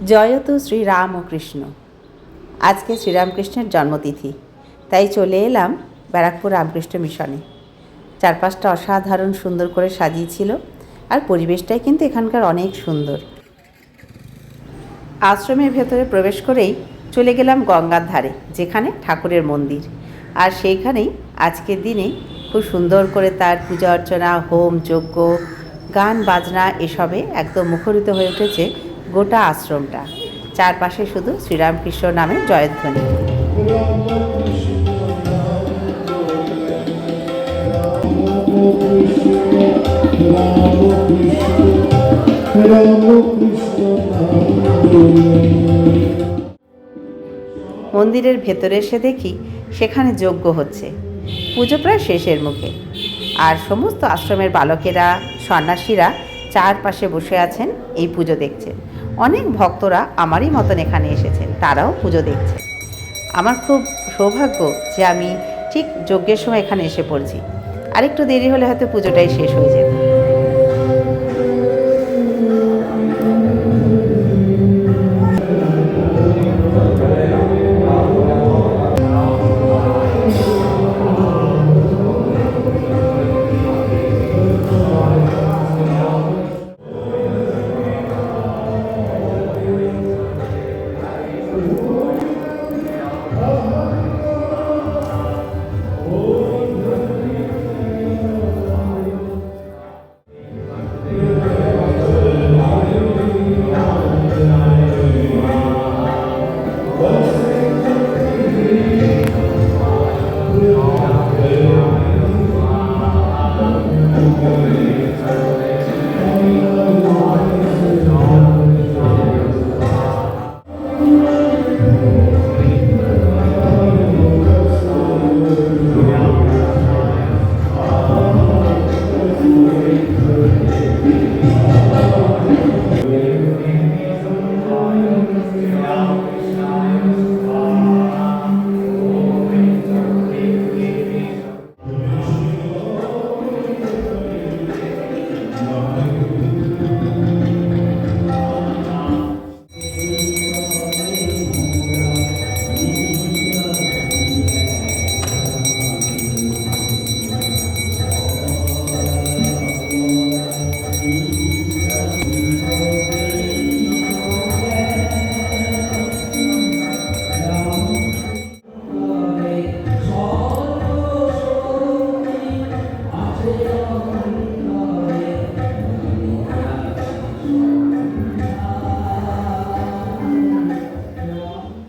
জয়তু শ্রীরাম ও কৃষ্ণ। আজকে শ্রীরামকৃষ্ণের জন্মতিথি, তাই চলে এলাম ব্যারাকপুর রামকৃষ্ণ মিশনে। চারপাশটা অসাধারণ সুন্দর করে সাজিয়েছিল, আর পরিবেশটাই কিন্তু এখানকার অনেক সুন্দর। আশ্রমের ভেতরে প্রবেশ করেই চলে গেলাম গঙ্গার ধারে, যেখানে ঠাকুরের মন্দির। আর সেইখানেই আজকের দিনে খুব সুন্দর করে তার পূজা অর্চনা, হোম যজ্ঞ, গান বাজনা এসবে একদম মুখরিত হয়ে উঠেছে গোটা আশ্রমটা। চারপাশে শুধু শ্রীরামকৃষ্ণ নামের জয়ধ্বনি। মন্দিরের ভেতরে এসে দেখি সেখানে যজ্ঞ হচ্ছে, পুজো প্রায় শেষের মুখে। আর সমস্ত আশ্রমের বালকেরা, সন্ন্যাসীরা চারপাশে বসে আছেন, এই পুজো দেখছেন। অনেক ভক্তরা আমারই মতন এখানে এসেছেন, তারাও পুজো দেখছেন। আমার খুব সৌভাগ্য যে আমি ঠিক যজ্ঞের সময় এখানে এসে পড়ছি। আরেকটু দেরি হলে হয়তো পুজোটাই শেষ হয়ে যেত।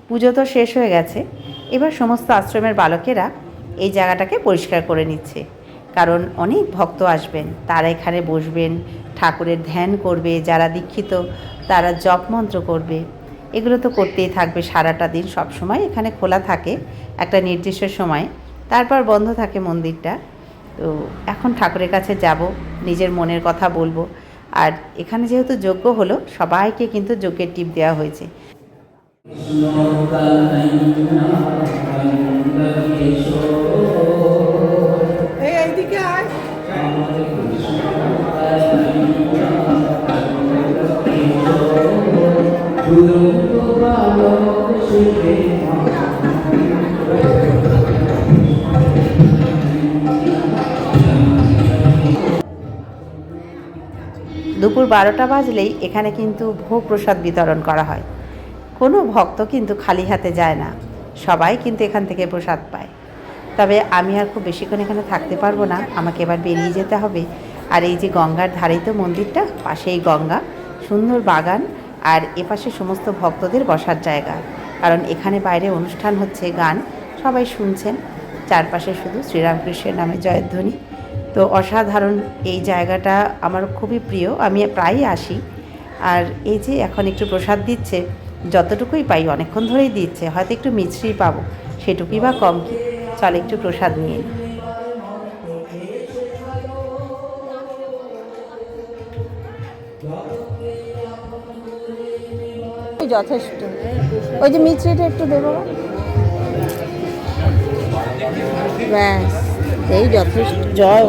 পুজো তো শেষ হয়ে গেছে, এবার সমস্ত আশ্রমের বালকেরা এই জায়গাটাকে পরিষ্কার করে নিচ্ছে। কারণ অনেক ভক্ত আসবেন, তারা এখানে বসবেন, ঠাকুরের ধ্যান করবে, যারা দীক্ষিত তারা জপ মন্ত্র করবে। এগুলো তো করতেই থাকবে সারাটা দিন, সব সময় এখানে খোলা থাকে একটা নির্দিষ্ট সময়, তারপর বন্ধ থাকে মন্দিরটা। তো এখন ঠাকুরের কাছে যাব, নিজের মনের কথা বলবো। আর এখানে যেহেতু যজ্ঞ হলো, সবাইকে কিন্তু যজ্ঞের টিপ দেওয়া হয়েছে। এইদিকে আয়। দুপুর 12টা বাজলেই এখানে কিন্তু ভোগ প্রসাদ বিতরণ করা হয়। কোনো ভক্ত কিন্তু খালি হাতে যায় না, সবাই কিন্তু এখান থেকে প্রসাদ পায়। তবে আমি আর খুব বেশিক্ষণ এখানে থাকতে পারবো না, আমাকে এবার বেরিয়ে যেতে হবে। আর এই যে গঙ্গার ধারেই তো মন্দিরটা, পাশেই গঙ্গা, সুন্দর বাগান, আর এপাশে সমস্ত ভক্তদের বসার জায়গা। কারণ এখানে বাইরে অনুষ্ঠান হচ্ছে, গান সবাই শুনছেন, চারপাশে শুধু শ্রীরামকৃষ্ণের নামে জয়ধ্বনি। তো অসাধারণ এই জায়গাটা আমার খুবই প্রিয়, আমি প্রায়ই আসি। আর এই যে এখন একটু প্রসাদ দিচ্ছে, যতটুকুই পাই, অনেকক্ষণ ধরেই দিচ্ছে, হয়তো একটু মিছরি পাবো, সেটুকুই বা কম কি। চল একটু প্রসাদ নিয়ে নিই। যথেষ্ট, ওই যে মিছরিটা একটু দেবো, ব্যাস এই যথেষ্ট। জয়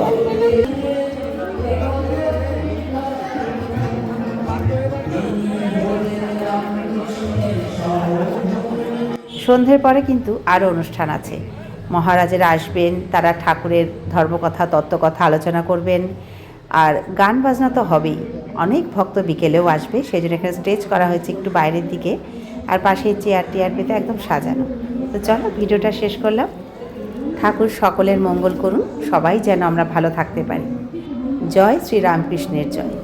সন্ধ্যের পরে কিন্তু আরও অনুষ্ঠান আছে। মহারাজেরা আসবেন, তারা ঠাকুরের ধর্মকথা তত্ত্বকথা আলোচনা করবেন, আর গান বাজনা তো হবেই। অনেক ভক্ত বিকেলেও আসবে, সেই জন্য এখানে স্টেজ করা হয়েছে একটু বাইরের দিকে, আর পাশে চেয়ার টেয়ার পেতে একদম সাজানো। তো চলো ভিডিওটা শেষ করলাম। ঠাকুর সকলের মঙ্গল করুন, সবাই যেন আমরা ভালো থাকতে পারি। জয় শ্রী রামকৃষ্ণের জয়।